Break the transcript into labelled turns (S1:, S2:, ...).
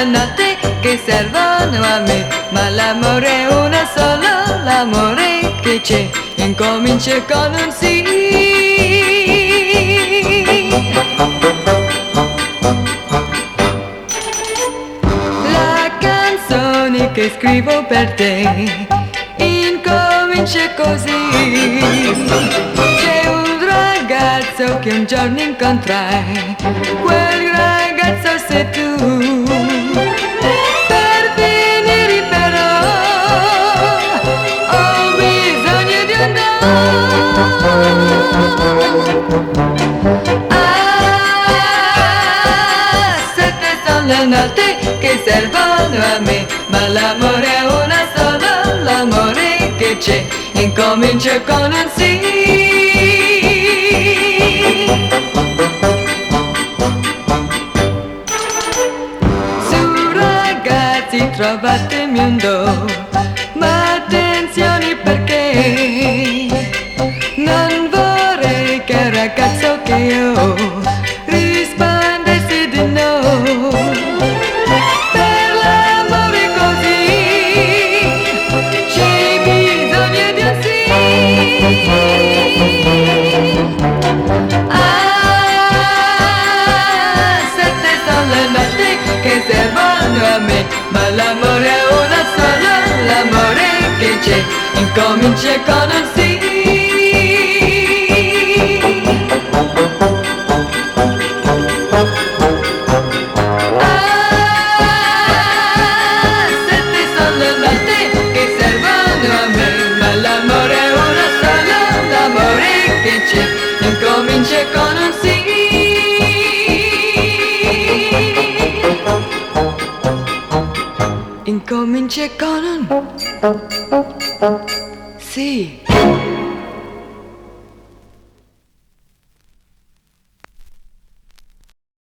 S1: le notti che servono a me, ma l'amore è una sola, l'amore che c'è incomincia con un sì. La canzone che scrivo per te incomincia così. C'è un ragazzo che un giorno incontrai, quel ragazzo sei tu. Per finire però ho bisogno di un no. Sette sono le notti che servono a me, ma l'amore è una sola, l'amore che c'è incomincia con un sì. Su ragazzi trovatemi un do, ma attenzione perché non vorrei che il ragazzo che ho rispondesse di no. Per l'amore così c'è bisogno di un sì. Sette sono le notti che servono a me, ma l'amore è una sola, l'amore che c'è incomincia con un sì. Sette sono le notti che servono a me, ma l'amore è una sola, l'amore che c'è incomincia con un sì. Incomincia con un sì.